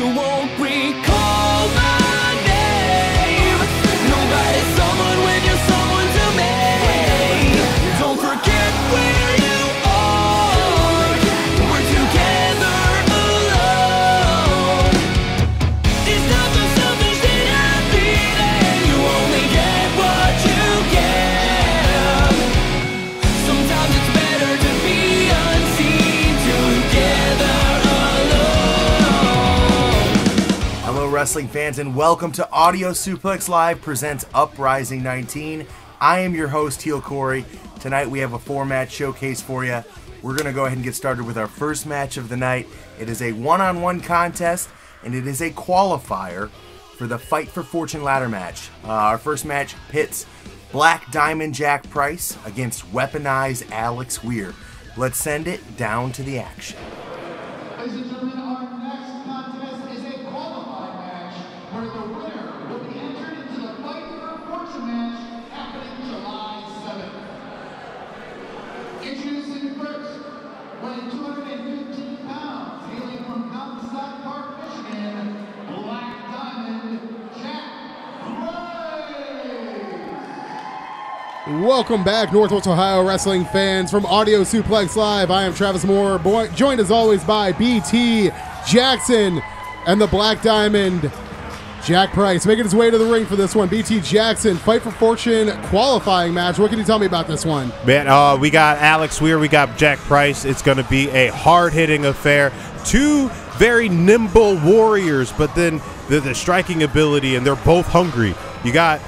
You won't recall my name. Nobody's someone when you're someone to me. Don't forget where you are. We're together alone. It's not the selfish that I'm feeling. You only get what you give. Sometimes it's better to be unseen together alone. Hello, wrestling fans, and welcome to Audio Suplex Live presents Uprising 19. I am your host, Heel Corey. Tonight we have a 4-match showcase for you. We're going to go ahead and get started with our first match of the night. It is a one-on-one contest, and it is a qualifier for the Fight for Fortune ladder match. Our first match pits Black Diamond Jack Price against Weaponized Alex Weir. Let's send it down to the action. Ladies and gentlemen, our next contest is a qualifying match where the winner will be entered into the Fight for Fortune match happening July 7th. Introducing first, weighing 215 pounds, hailing from Mountain Stock Park, Michigan, Black Diamond Jack Price. Welcome back, Northwest Ohio wrestling fans, from Audio Suplex Live. I am Travis Moore, joined as always by BT Jackson and the Black Diamond Jack Price, making his way to the ring for this one. BT Jackson, Fight for Fortune qualifying match. What can you tell me about this one? Man, we got Alex Weir, we got Jack Price. It's going to be a hard-hitting affair. Two very nimble warriors, but then the striking ability, and they're both hungry. You got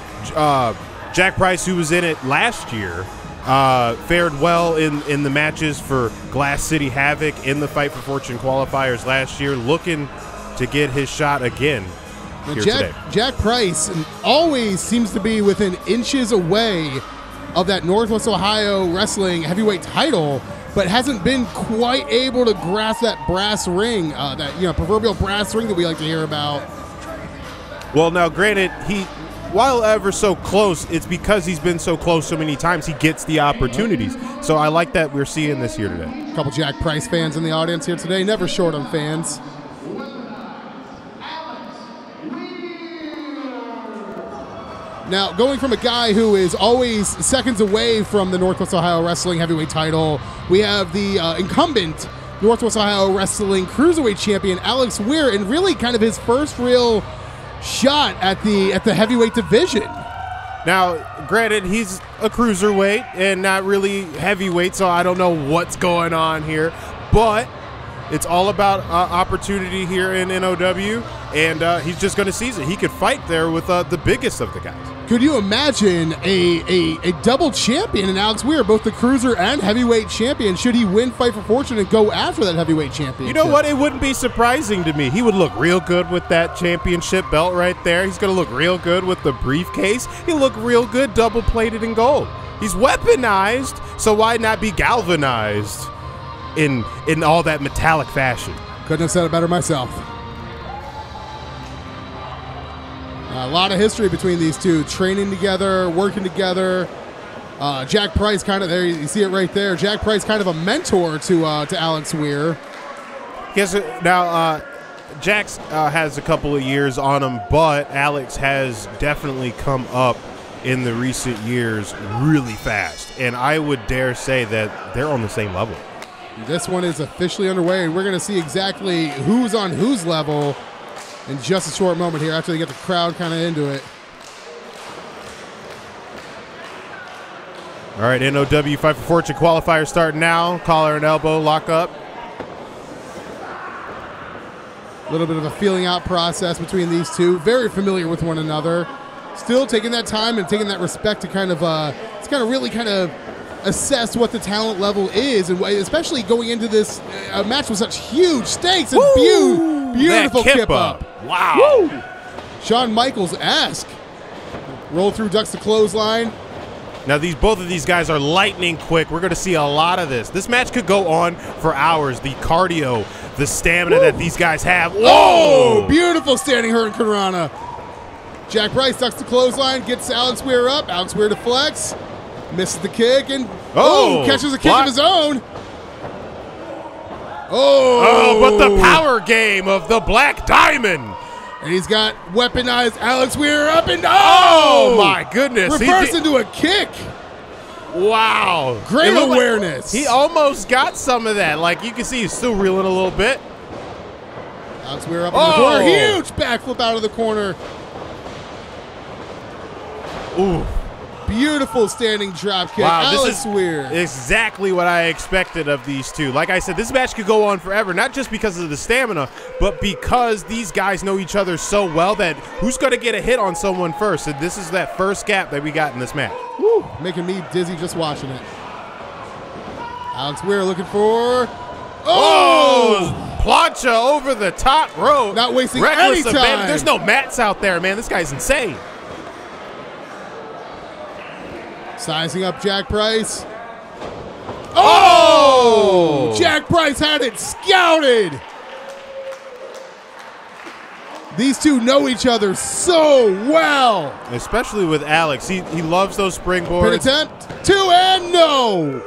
Jack Price, who was in it last year, fared well in the matches for Glass City Havoc in the Fight for Fortune qualifiers last year, looking to get his shot again here today. Jack Price always seems to be within inches away of that Northwest Ohio wrestling heavyweight title, but hasn't been quite able to grasp that brass ring, that proverbial brass ring that we like to hear about. Well, now, granted, while ever so close, it's because he's been so close so many times, he gets the opportunities. So I like that we're seeing this here today. A couple Jack Price fans in the audience here today, never short on fans. Now, going from a guy who is always seconds away from the Northwest Ohio Wrestling Heavyweight title, we have the incumbent Northwest Ohio Wrestling Cruiserweight Champion, Alex Weir, and really kind of his first real shot at the heavyweight division. Now, Granted, he's a cruiserweight and not really heavyweight, so I don't know what's going on here, but it's all about opportunity here in NOW, and he's just going to seize it. He could fight there with the biggest of the guys. Could you imagine a double champion in Alex Weir, both the cruiser and heavyweight champion, should he win Fight for Fortune and go after that heavyweight championship? You know what? It wouldn't be surprising to me. He would look real good with that championship belt right there. He's going to look real good with the briefcase. He'll look real good double-plated in gold. He's weaponized, so why not be galvanized in all that metallic fashion? Couldn't have said it better myself. A lot of history between these two, training together, working together. Jack Price kind of there, you see it right there. Jack Price kind of a mentor to Alex Weir. Yes, now Jax has a couple of years on him, but Alex has definitely come up in the recent years really fast, and I would dare say that they're on the same level. This one is officially underway, and we're going to see exactly who's on whose level in just a short moment here after they get the crowd kind of into it. All right, NOW Fight for Fortune qualifier starting now. Collar and elbow, lock up. A little bit of a feeling out process between these two. Very familiar with one another. Still taking that time and taking that respect to kind of really assess what the talent level is, and especially going into this match with such huge stakes and beautiful kip up. Wow. Woo! Shawn Michaels-esque. Roll through, ducks the clothesline. Now both of these guys are lightning quick. We're going to see a lot of this. This match could go on for hours. The cardio, the stamina that these guys have. Whoa! Oh, beautiful standing hurricanrana. Jack Price ducks the clothesline, gets Alex Weir up. Alex Weir deflects, misses the kick, and catches a kick of his own. Oh, but the power game of the Black Diamond. And he's got weaponized Alex Weir up and Oh, my goodness. Reverse into a kick. Wow. Great It looked like awareness. he almost got some of that. Like, you can see he's still reeling a little bit. Alex Weir up in the corner. Huge backflip out of the corner. Ooh. Beautiful standing drop kick. Wow, Alex this is Weir. exactly what I expected of these two. Like I said, this match could go on forever, not just because of the stamina, but because these guys know each other so well that who's going to get a hit on someone first? And this is that first gap that we got in this match. Woo, making me dizzy just watching it. Alex Weir looking for... Oh! Plancha over the top rope. Not wasting Reckless any abandon. time. There's no mats out there, man. This guy's insane. Sizing up Jack Price. Oh! Jack Price had it scouted. These two know each other so well. Especially with Alex. He loves those springboards. Pin attempt. 2 and no.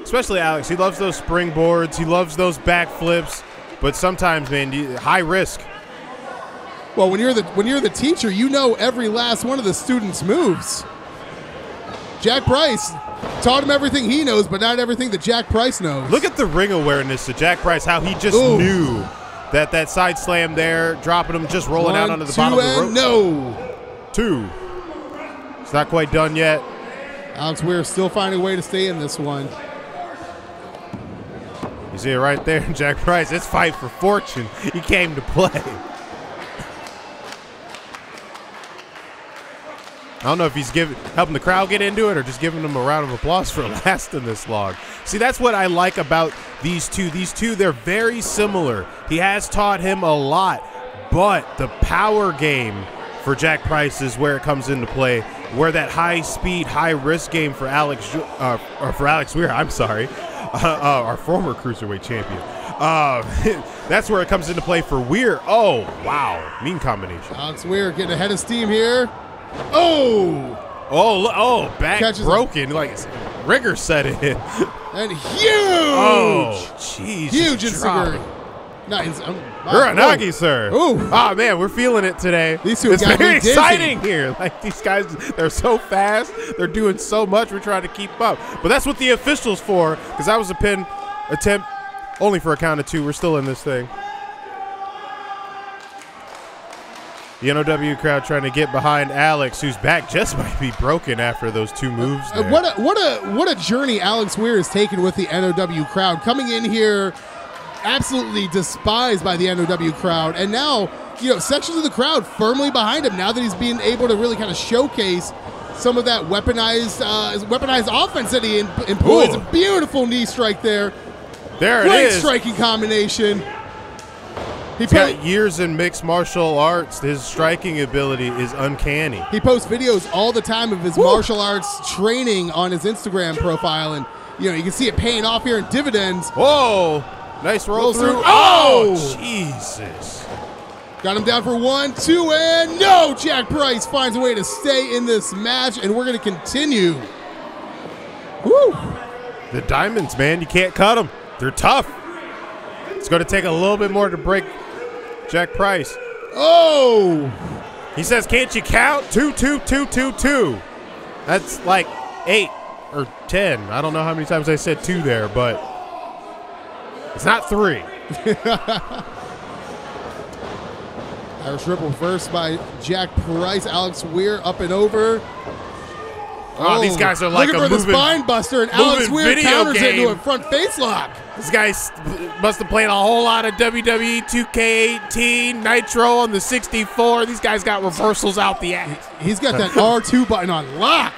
Especially Alex. He loves those springboards. He loves those backflips. But sometimes, man, high risk. Well, when you're the teacher, you know every last one of the students' moves. Jack Price taught him everything he knows, but not everything that Jack Price knows. Look at the ring awareness of Jack Price, how he just knew that side slam there, dropping him, just rolling out onto the bottom of the rope. No. 2. It's not quite done yet. Alex Weir still finding a way to stay in this one. You see it right there, Jack Price. It's fight for fortune. He came to play. I don't know if he's helping the crowd get into it or just giving them a round of applause for lasting this long. See, that's what I like about these two. These two, they're very similar. He has taught him a lot, but the power game for Jack Price is where it comes into play, where that high-speed, high-risk game for Alex Weir, I'm sorry, our former Cruiserweight champion. That's where it comes into play for Weir. Oh, wow. Mean combination. Alex Weir getting ahead of steam here. Oh, back catches broken. Like rigor set it in. And huge. Oh, jeez. Huge drop. Uranagi, sir. Ooh. Oh, man, we're feeling it today. These two it's got very me dizzy. exciting here. Like, these guys, they're so fast. They're doing so much. We're trying to keep up. But that's what the official's for, because that was a pin attempt only for a count of 2. We're still in this thing. The NOW crowd trying to get behind Alex, whose back just might be broken after those 2 moves there. What a journey Alex Weir has taken with the NOW crowd. Coming in here absolutely despised by the NOW crowd, and now, sections of the crowd firmly behind him now that he's being able to really kind of showcase some of that weaponized offense that he employs. Ooh. A beautiful knee strike there. There Great it is. striking combination. He's got years in mixed martial arts. His striking ability is uncanny. He posts videos all the time of his martial arts training on his Instagram profile, and you can see it paying off here in dividends. Whoa! Nice roll through. Oh, Jesus! Got him down for 1, 2, and no! Jack Price finds a way to stay in this match, and we're going to continue. Woo! The Diamonds, man, you can't cut them. They're tough. It's going to take a little bit more to break Jack Price. Oh! He says, can't you count? 2, 2, 2, 2, 2. That's like 8 or 10. I don't know how many times I said 2 there, but it's not 3. Irish Ripple reversed by Jack Price. Alex Weir up and over. Oh, these guys are like looking for the spine buster, and Alex Weir counters it into a front face lock. This guy must have played a whole lot of WWE 2K18, Nitro on the 64. These guys got reversals out the ass. He's got that R2 button on lock.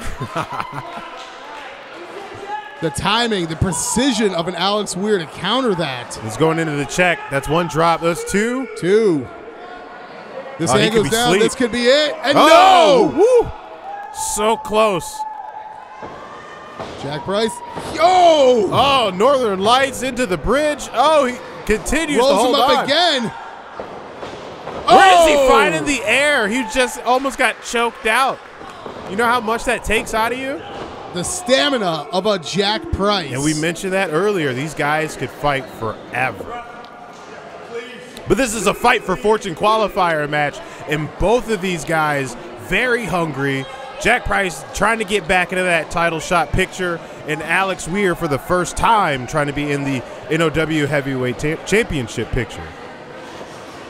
The timing, the precision of an Alex Weir to counter that. He's going into the check. That's 1 drop. That's 2. 2. This hand goes down. Sleep. This could be it. And no! No! Woo! So close. Jack Price. Yo! Oh, Northern Lights into the bridge. Oh, he continues Rolls to hold him up on. again. Where is he finding the air? He just almost got choked out. You know how much that takes out of you? the stamina of a Jack Price. And we mentioned that earlier. These guys could fight forever. But this is a fight for fortune qualifier match, and both of these guys very hungry. Jack Price trying to get back into that title shot picture, and Alex Weir for the first time trying to be in the NOW Heavyweight Championship picture.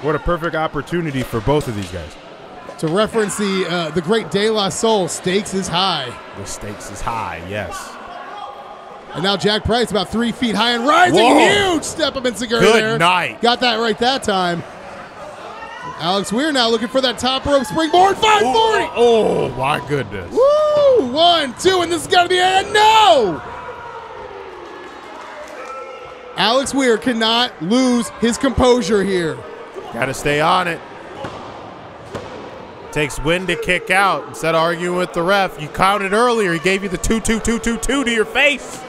What a perfect opportunity for both of these guys. To reference the great De La Soul, stakes is high. The stakes is high, yes. And now Jack Price about 3 feet high and rising. Whoa. Huge step up in Segura Good there. night. Got that right that time. Alex Weir now looking for that top rope springboard. 540. Oh, my goodness. Woo! 1, 2, and this is going to be a no! Alex Weir cannot lose his composure here. Got to stay on it. Takes win to kick out. Instead of arguing with the ref, you counted earlier. He gave you the 2-2-2-2-2 to your face.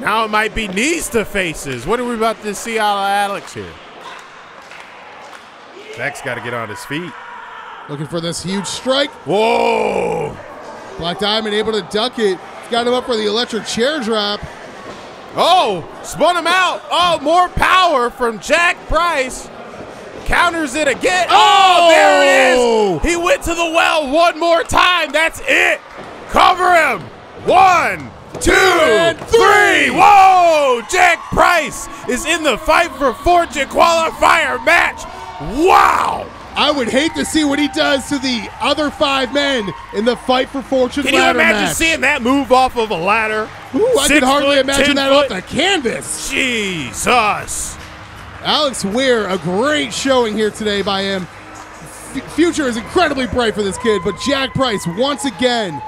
Now it might be knees to faces. What are we about to see out of Alex here? Jack's got to get on his feet. Looking for this huge strike. Whoa! Black Diamond able to duck it. Got him up for the electric chair drop. Oh, spun him out. Oh, more power from Jack Price. Counters it again. Oh, there it is. He went to the well one more time. That's it. Cover him. 1, 2, 3. Whoa! Jack Price is in the Fight for Fortune qualifier match. Wow! I would hate to see what he does to the other 5 men in the Fight for Fortune Can you ladder imagine match. seeing that move off of a ladder? Ooh, I can hardly 6 foot, imagine 10 that foot. off the canvas. Jesus. Alex Weir, a great showing here today by him. Future is incredibly bright for this kid, but Jack Price once again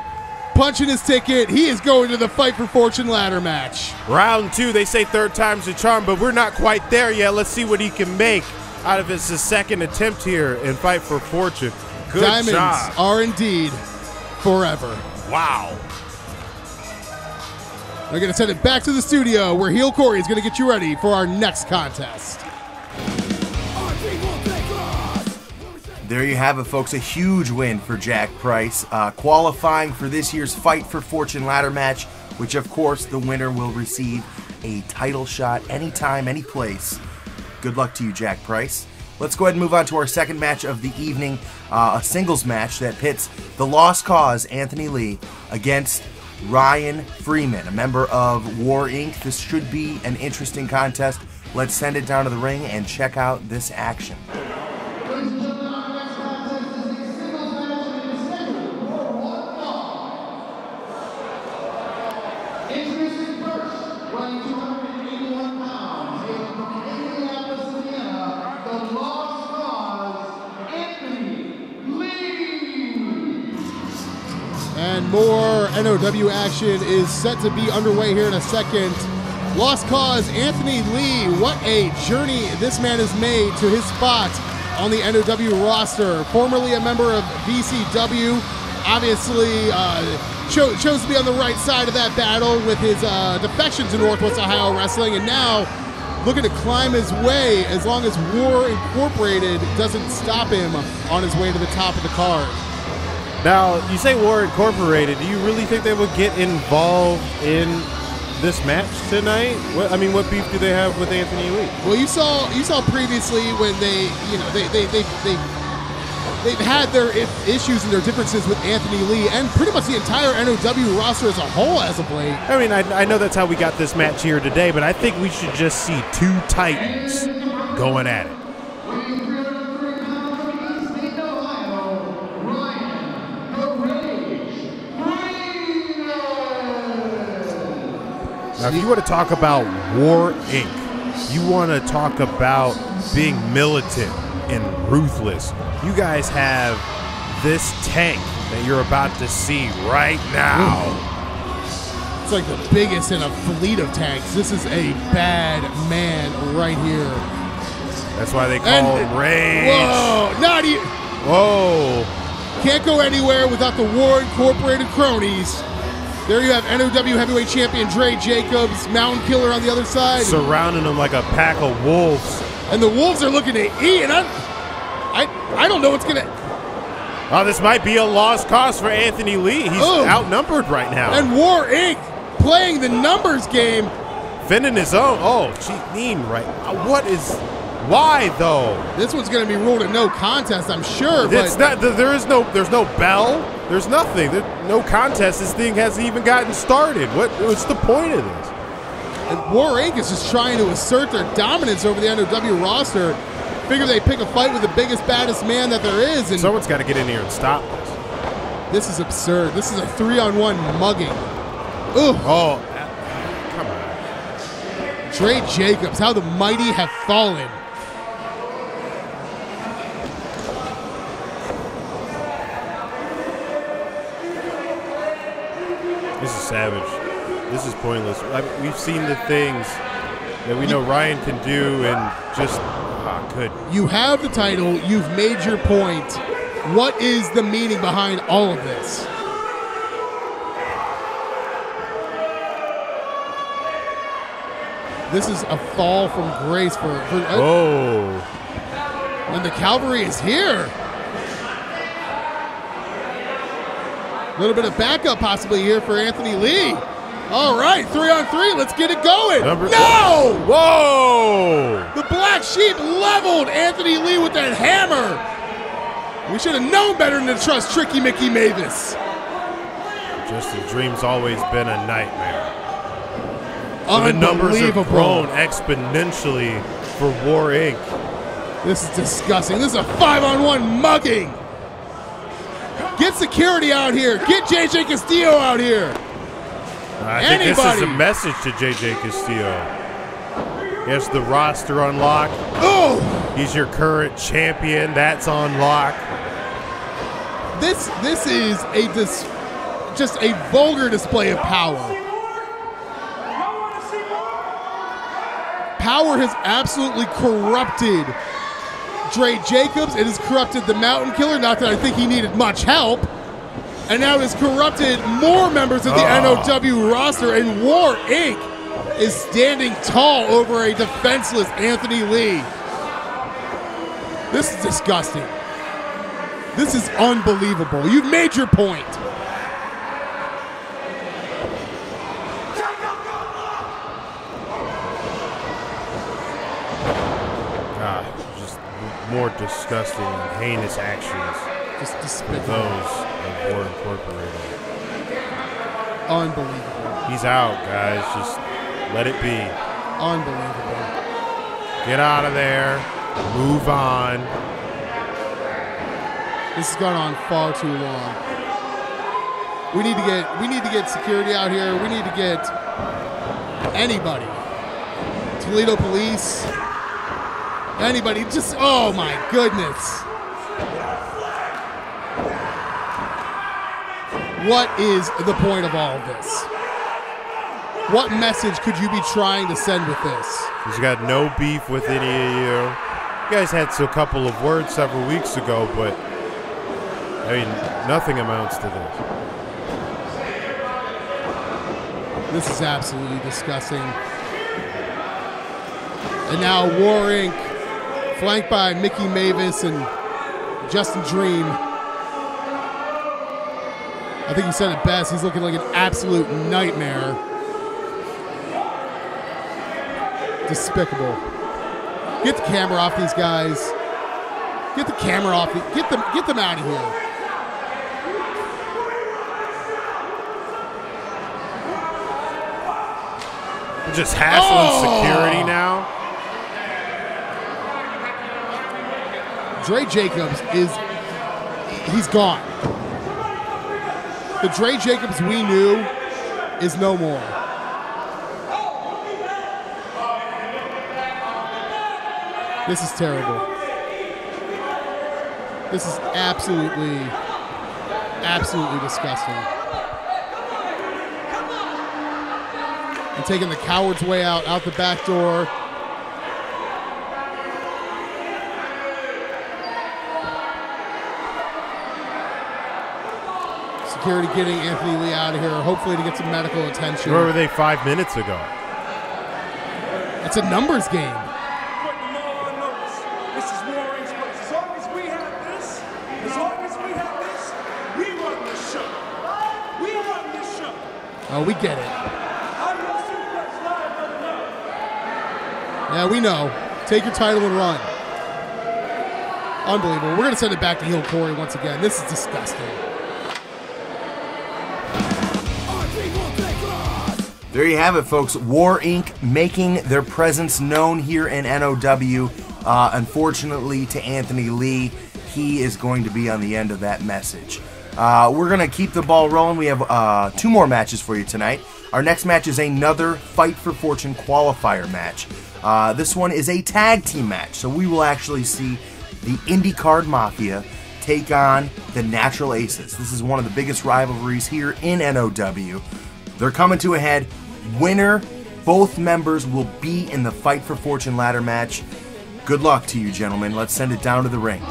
punching his ticket. He is going to the Fight for Fortune ladder match. Round 2, they say 3rd time's a charm, but we're not quite there yet. Let's see what he can make out of his second attempt here in Fight for Fortune. Good Diamonds job. are indeed forever. Wow. We're going to send it back to the studio where Heel Corey is going to get you ready for our next contest. There you have it, folks. A huge win for Jack Price, qualifying for this year's Fight for Fortune ladder match, which, of course, the winner will receive a title shot anytime, any place. Good luck to you, Jack Price. Let's go ahead and move on to our second match of the evening, a singles match that pits the Lost Cause, Anthony Lee, against Ryan Freeman, a member of War Inc. This should be an interesting contest. Let's send it down to the ring and check out this action. Ladies and gentlemen, our next contest is a singles match and is scheduled for 1 fall. Introducing first, weighing 281 pounds, hailing from Indianapolis, Indiana, the Lost Cause, Anthony Lee. And more NOW action is set to be underway here in a second. Lost Cause, Anthony Lee. What a journey this man has made to his spot on the NOW roster. Formerly a member of VCW, obviously chose to be on the right side of that battle with his defection to Northwest Ohio Wrestling, and now looking to climb his way as long as War Incorporated doesn't stop him on his way to the top of the card. Now, you say War Incorporated. Do you really think they would get involved in this match tonight? What beef do they have with Anthony Lee? Well, you saw previously when they've had their issues and their differences with Anthony Lee and pretty much the entire NOW roster as a whole as of late. I mean, I know that's how we got this match here today, but I think we should just see 2 Titans going at it. Weighing 303 pounds from East Dayton, Ohio, Ryan the Rage Freeman. Now, if you want to talk about War Inc., you want to talk about being militant and ruthless, you guys have this tank that you're about to see right now. It's like the biggest in a fleet of tanks. This is a bad man right here. That's why they call him Rage. Whoa, not even. Whoa. Can't go anywhere without the War Incorporated cronies. There you have NOW Heavyweight Champion Dre Jacobs, Mountain Killer on the other side. Surrounding them like a pack of wolves. And the Wolves are looking to eat, and I don't know what's gonna. Oh, this might be a lost cause for Anthony Lee. He's outnumbered right now. And War Inc. playing the numbers game. Fending his own. Oh, cheap knee right. Why though? This one's going to be ruled a no contest, I'm sure. It's not. There's no bell. There's nothing. There's no contest. This thing hasn't even gotten started. What's the point of this? And War Inc. is just trying to assert their dominance over the NOW roster. Figure they pick a fight with the biggest, baddest man that there is. And someone's got to get in here and stop this. This is absurd. This is a 3-on-1 mugging. Ooh. Oh, come on. Dre Jacobs, how the mighty have fallen. This is savage. This is pointless. We've seen the things that we know Ryan can do, and just good. You have the title. You've made your point. What is the meaning behind all of this? This is a fall from grace for and the cavalry is here. A little bit of backup possibly here for Anthony Lee. All right, 3-on-3. Let's get it going. No! Whoa! The Black Sheep leveled Anthony Lee with that hammer. We should have known better than to trust Tricky Mickey Mavis. Justin Dream's always been a nightmare. So the numbers have grown exponentially for War Inc. This is disgusting. This is a 5-on-1 mugging. Get security out here. Get JJ Castillo out here. I think this is a message to JJ Castillo. He has the roster on lock. Oh! He's your current champion. That's on lock. This is just a vulgar display of power. Power has absolutely corrupted Dre Jacobs. It has corrupted the Mountain Killer. Not that I think he needed much help. And now it has corrupted more members of the NOW roster. And War Inc. is standing tall over a defenseless Anthony Lee. This is disgusting. This is unbelievable. You've made your point. Just more disgusting and heinous actions. Just despicable. Those of War Incorporated. Unbelievable. He's out, guys. Just let it be. Unbelievable. Get out of there. Move on. This has gone on far too long. We need to get security out here. We need to get anybody. Toledo police. Anybody. Just, oh my goodness. What is the point of all of this? What message could you be trying to send with this? He's got no beef with any of you. You guys had a couple of words several weeks ago, but I mean, nothing amounts to this. This is absolutely disgusting. And now War Inc., flanked by Mickey Mavis and Justin Dream. I think he said it best. He's looking like an absolute nightmare. Despicable. Get the camera off these guys. Get the camera off. Get them out of here. Just hassling security now. Dre Jacobs he's gone. The Dre Jacobs we knew is no more. This is terrible. This is absolutely disgusting. And taking the coward's way out the back door. Security getting Anthony Lee out of here, hopefully to get some medical attention. Where were they 5 minutes ago? It's a numbers game. This is War Inc. As long as we have this, as long as we have Oh, we get it. Yeah, we know. Take your title and run. Unbelievable. We're going to send it back to heel Corey once again. This is disgusting. There you have it, folks. War Inc. making their presence known here in NOW. Unfortunately, to Anthony Lee, he is going to be on the end of that message. We're going to keep the ball rolling. We have 2 more matches for you tonight. Our next match is another Fight for Fortune qualifier match. This one is a tag team match, so we will actually see the IndyCard Mafia take on the Natural Aces. This is one of the biggest rivalries here in NOW. They're coming to a head. Winner, both members will be in the Fight for Fortune ladder match. Good luck to you, gentlemen. Let's send it down to the ring.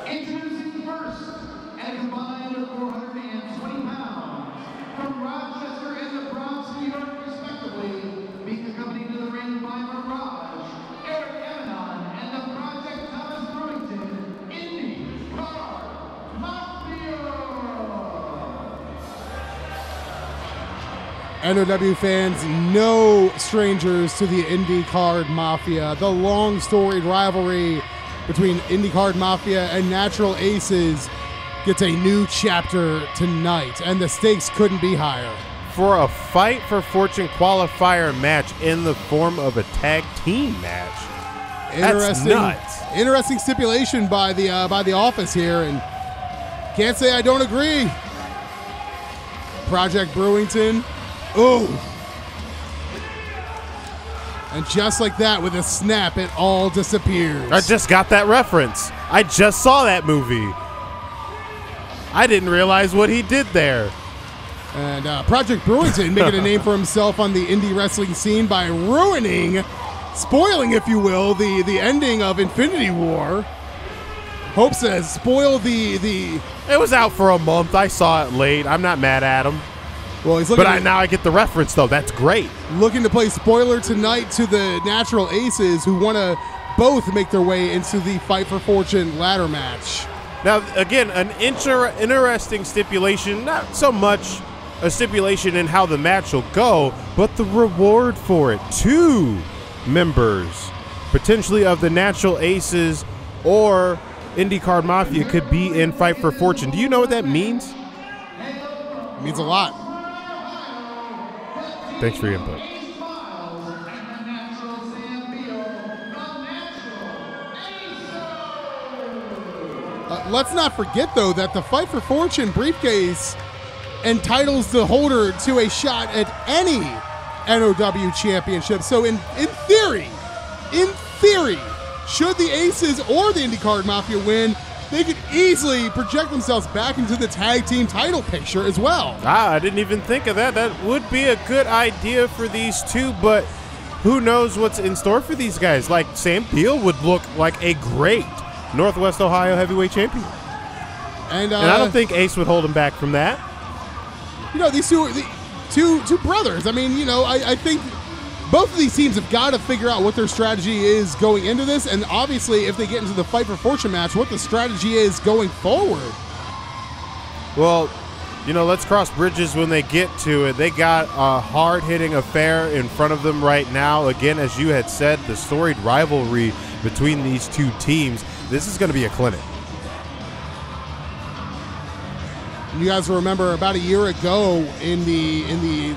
Introducing first, at a combined 420 pounds, from Rochester and the Bronx, New York, respectively, being accompanied to the ring by Mirage, Eric EMANON, and the Project Thomas Brewington, IndyCard Mafia! NOW fans, no strangers to the IndyCard Mafia. The long storied rivalry between IndyCard Mafia and Natural Aces gets a new chapter tonight, and the stakes couldn't be higher. For a Fight for Fortune qualifier match in the form of a tag team match. That's nuts. Interesting stipulation by the office here, and can't say I don't agree. Project Brewington. Ooh. And just like that, with a snap, it all disappears. I just got that reference. I just saw that movie. I didn't realize what he did there. And Project Brewington making a name for himself on the indie wrestling scene by spoiling, if you will, the ending of Infinity War. Hope says, spoil the... It was out for a month. I saw it late. I'm not mad at him. Well, he's looking now I get the reference, though. That's great. Looking to play spoiler tonight to the Natural Aces, who want to both make their way into the Fight for Fortune ladder match. Now, again, an interesting stipulation. Not so much a stipulation in how the match will go, but the reward for it. 2 members, potentially of the Natural Aces or IndyCard Mafia, could be in Fight for Fortune. Do you know what that means? It means a lot. Thanks for your input. Let's not forget, though, that the Fight for Fortune briefcase entitles the holder to a shot at any NOW championship. So in theory, should the Aces or the IndyCard Mafia win, they could easily project themselves back into the tag team title picture as well. I didn't even think of that. That would be a good idea for these two, but who knows what's in store for these guys. Like, Sam Peel would look like a great Northwest Ohio heavyweight champion. And I don't think Ace would hold him back from that. You know, these two brothers. I mean, you know, I think both of these teams have got to figure out what their strategy is going into this, and obviously if they get into the Fight for Fortune match, what the strategy is going forward. Well, you know, let's cross bridges when they get to it. They got a hard-hitting affair in front of them right now. Again, as you had said, the storied rivalry between these two teams. This is going to be a clinic. You guys remember about a year ago in the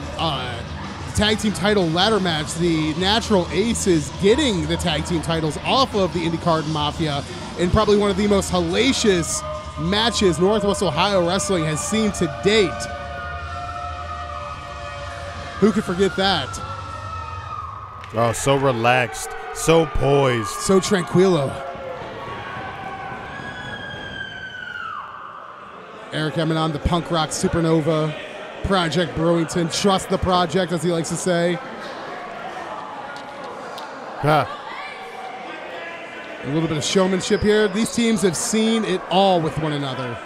tag team title ladder match, the Natural Aces getting the tag team titles off of the IndyCard Mafia in probably one of the most hellacious matches Northwest Ohio wrestling has seen to date. Who could forget that? Oh, so relaxed, so poised, so tranquilo. Eric EMANON, the punk rock supernova. Project Brewington, trust the project, as he likes to say. A little bit of showmanship here. These teams have seen it all with one another.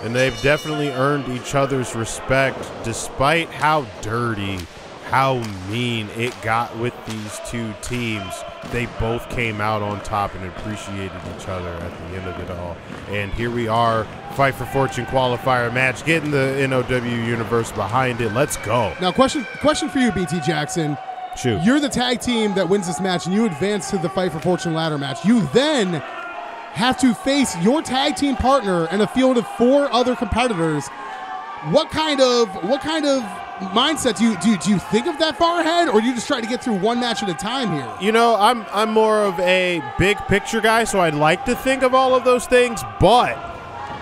And they've definitely earned each other's respect despite how dirty, how mean it got with these two teams. They both came out on top and appreciated each other at the end of it all. And here we are, Fight for Fortune qualifier match, getting the NOW universe behind it. Let's go. Now, question for you, BT Jackson. Shoot. You're the tag team that wins this match, and you advance to the Fight for Fortune ladder match. You then have to face your tag team partner and a field of 4 other competitors. What kind of mindset do you think of that far ahead, or do you just try to get through one match at a time here? You know, I'm more of a big picture guy, so I'd like to think of all of those things, but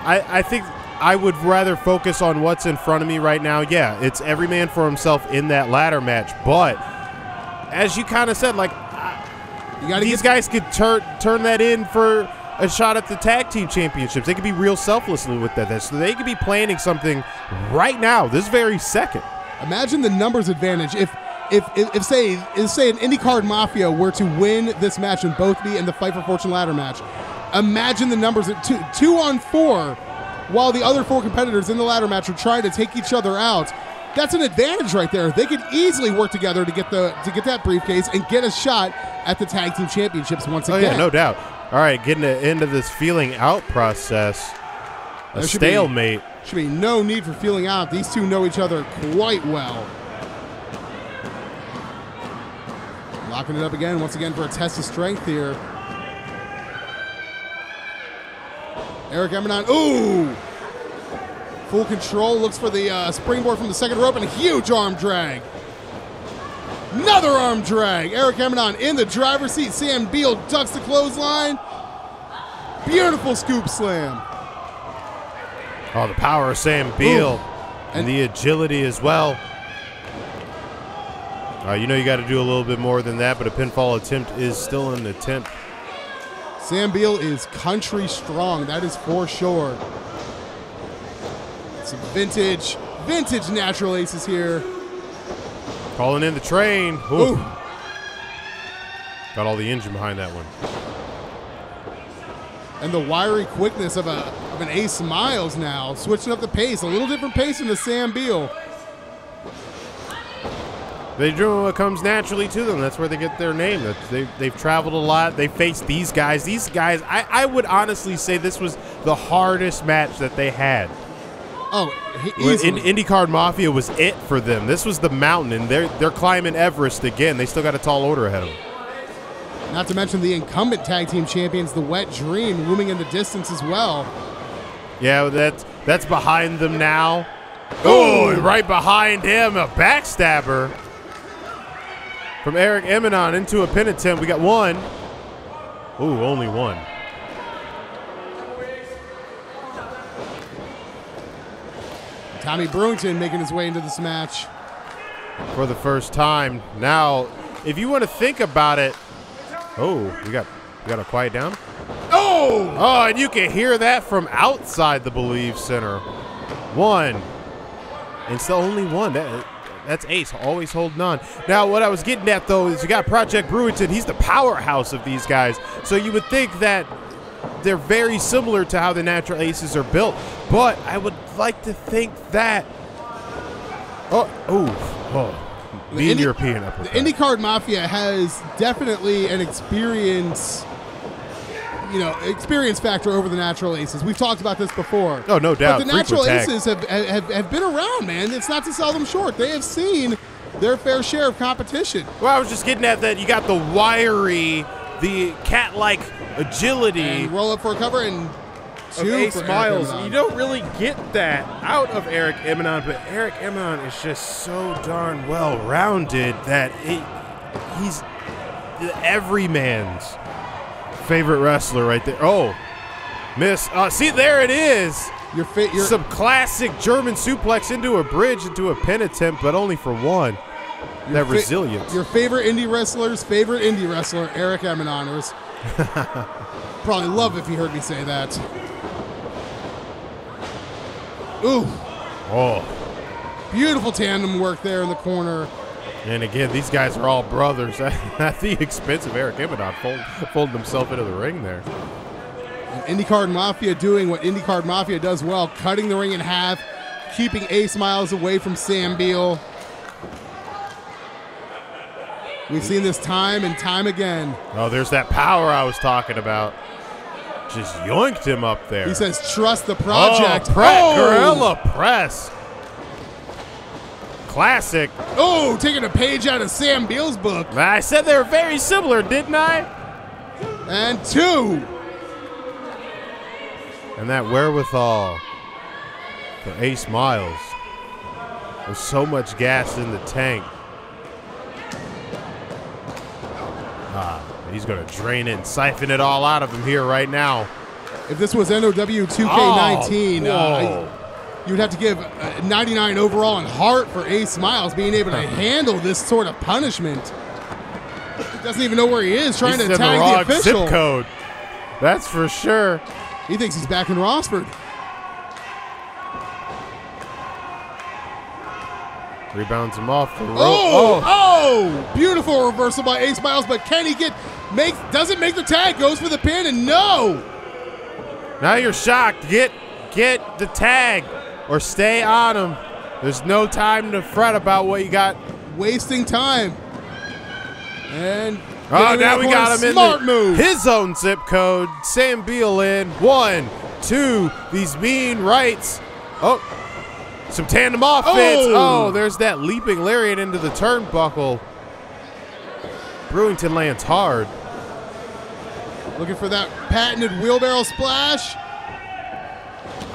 I think I would rather focus on what's in front of me right now. Yeah, it's every man for himself in that ladder match, but as you kind of said, like, these guys could turn that in for a shot at the tag team championships. They could be real selflessly with that. So they could be planning something right now, this very second. Imagine the numbers advantage if say an IndyCar Mafia were to win this match and both be in the Fight for Fortune ladder match. Imagine the numbers at 2 on 4, while the other 4 competitors in the ladder match are trying to take each other out. That's an advantage right there. They could easily work together to get that briefcase and get a shot at the tag team championships once again. Oh yeah, no doubt. All right, getting into this feeling out process. A stalemate. Should be no need for feeling out. These two know each other quite well. Locking it up again, once again, for a test of strength here. Eric EMANON, ooh! Full control, looks for the springboard from the second rope, and a huge arm drag. Another arm drag. Eric EMANON in the driver's seat. Sam Beal ducks the clothesline. Beautiful scoop slam. Oh, the power of Sam Beal. Ooh. And the agility as well. You know you got to do a little bit more than that, but a pinfall attempt is still an attempt. Sam Beal is country strong, that is for sure. Some vintage natural aces here. Calling in the train. Ooh. Ooh. Got all the engine behind that one. And the wiry quickness of an Ace Miles now, switching up the pace, a little different pace into Sam Beal. They do what comes naturally to them. That's where they get their name. They've traveled a lot. They faced these guys. These guys, I would honestly say this was the hardest match that they had. Oh, easily. IndyCar Mafia was it for them. This was the mountain, and they're climbing Everest again. They still got a tall order ahead of them. Not to mention the incumbent tag team champions, the Wet Dream, looming in the distance as well. Yeah, that's behind them now. Oh, and right behind him, a backstabber from Eric EMANON into a pin attempt. We got one. Ooh, only one. Tommy Brewington making his way into this match for the first time. Now, if you want to think about it, oh, we got to quiet down. Oh, and you can hear that from outside the Believe Center. One, and still only one. That's Ace, always holding on. Now, what I was getting at, though, is you got Project Brewington. He's the powerhouse of these guys. So you would think that they're very similar to how the Natural Aces are built. But I would like to think that... Mean European uppercut. The IndyCar Mafia has definitely an experience factor over the Natural Aces. We've talked about this before. Oh, no doubt. But the Natural Aces have been around, man. It's not to sell them short. They have seen their fair share of competition. Well, I was just getting at that. You got the wiry, the cat-like agility. And roll up for a cover and two Ace for Miles. Eric EMANON. You don't really get that out of Eric EMANON, but Eric EMANON is just so darn well-rounded that he's the everyman's favorite wrestler right there. Oh, miss. See, there it is. Some classic German suplex into a bridge, into a pin attempt, but only for one. That resilience. Your favorite indie wrestler's favorite indie wrestler, Eric EMANON. Probably love if he heard me say that. Ooh. Oh. Beautiful tandem work there in the corner. And again, these guys are all brothers at the expense of Eric EMANON folding himself into the ring there. And IndyCar Mafia doing what IndyCar Mafia does well, cutting the ring in half, keeping Ace Miles away from Sam Beal. We've seen this time and time again. Oh, there's that power I was talking about. Just yoinked him up there. He says, trust the project. Gorilla press. Classic. Oh, taking a page out of Sam Beal's book. I said they were very similar, didn't I? And 2. And that wherewithal for Ace Miles. There's so much gas in the tank. He's going to drain it and siphon it all out of him here right now. If this was NOW 2K19, you'd have to give 99 overall and heart for Ace Miles being able to handle this sort of punishment. He doesn't even know where he is, trying to tag the official. Zip code. That's for sure. He thinks he's back in Rossford. Rebounds him off the rope. Oh! Beautiful reversal by Ace Miles, but can he doesn't make the tag, goes for the pin, and no! Now you're shocked. Get the tag or stay on him. There's no time to fret about what you got. Wasting time. And now we got him smart in move. His own zip code. Sam Beal in. 1, 2. These mean rights. Oh. Some tandem offense. Oh, there's that leaping lariat into the turnbuckle. Brewington lands hard. Looking for that patented wheelbarrow splash.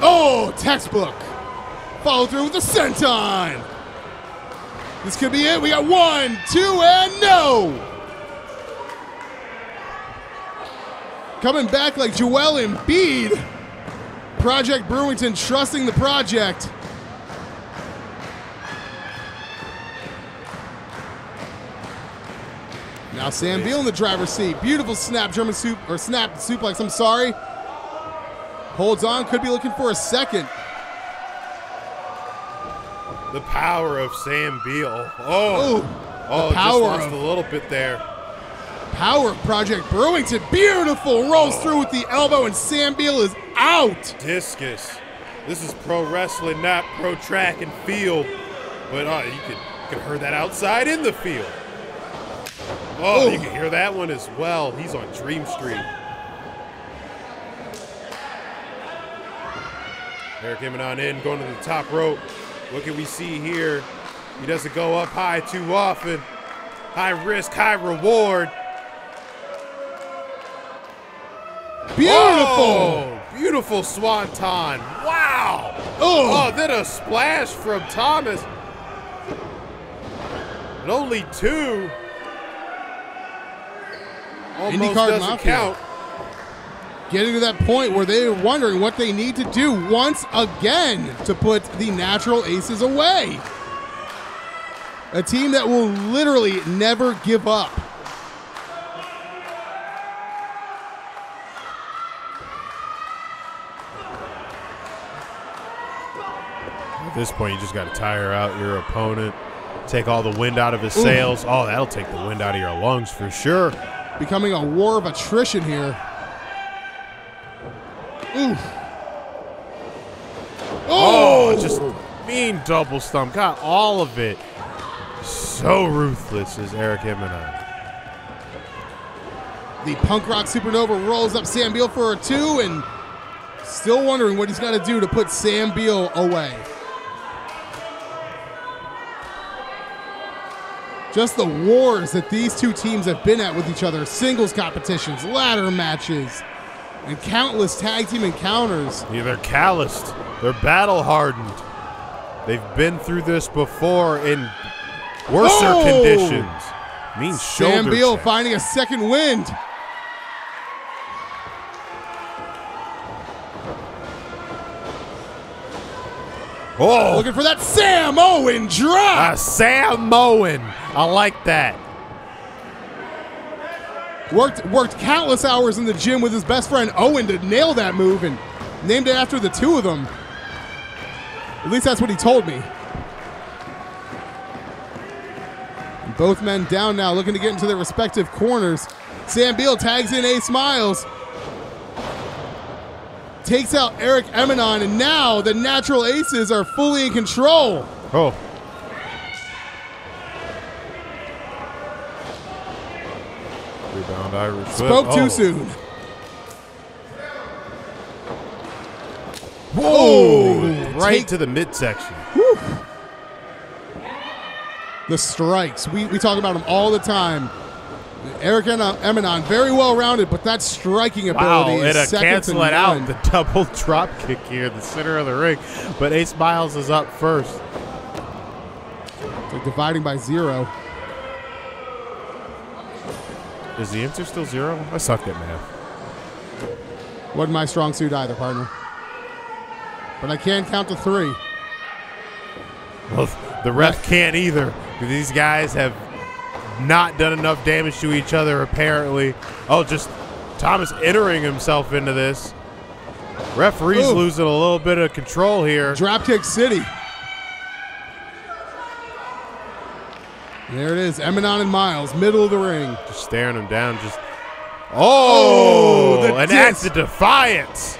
Oh, textbook. Follow through with the senton. This could be it. We got 1, 2, and no. Coming back like Joel Embiid. Project Brewington trusting the project. Now Sam Beal in the driver's seat. Beautiful snap suplex, I'm sorry. Holds on, could be looking for a second. The power of Sam Beal. The just power lost a little bit there. Power of Project Brewington. Beautiful. Rolls through with the elbow, and Sam Beal is out. Discus. This is pro wrestling, not pro track and field. But you could hear that outside in the field. You can hear that one as well. He's on Dream Street. Eric EMANON in, going to the top rope. What can we see here? He doesn't go up high too often. High risk, high reward. Beautiful. Beautiful swanton. Wow. Then a splash from Thomas. And only 2. Almost IndyCar doesn't Mafia count. Getting to that point where they're wondering what they need to do once again to put the natural aces away. A team that will literally never give up. At this point, you just got to tire out your opponent, take all the wind out of his sails. Oh, that'll take the wind out of your lungs for sure. Becoming a war of attrition here. Just mean double stump. Got all of it. So ruthless is Eric EMANON. The punk rock supernova rolls up Sam Beal for a 2, and still wondering what he's got to do to put Sam Beal away. Just the wars that these two teams have been at with each other. Singles competitions, ladder matches, and countless tag team encounters. Yeah, they're calloused. They're battle hardened. They've been through this before in worse conditions. Means Sam Beal finding a second wind. Looking for that Samoan drop. Samoan. I like that. Worked countless hours in the gym with his best friend Owen to nail that move and named it after the two of them. At least that's what he told me. And both men down now, looking to get into their respective corners. Sam Beal tags in Ace Miles. Takes out Eric EMANON, and now the Natural Aces are fully in control. Oh. Rebound Irish whip. Spoke too soon. Whoa! Right to the midsection. Whew. The strikes. We talk about them all the time. Eric EMANON, very well rounded, but that striking ability is and second cancel to it out. none. The double drop kick here in the center of the ring. But Ace Miles is up first. It's like dividing by 0. Is the answer still 0? I suck at math. Wasn't my strong suit either, partner. But I can count to 3. Well, the ref can't either. These guys have not done enough damage to each other, apparently. Oh, just Thomas entering himself into this. Referee's losing a little bit of control here. Dropkick City. There it is, EMANON and Miles, middle of the ring. Just staring him down. Just an disc. act of defiance.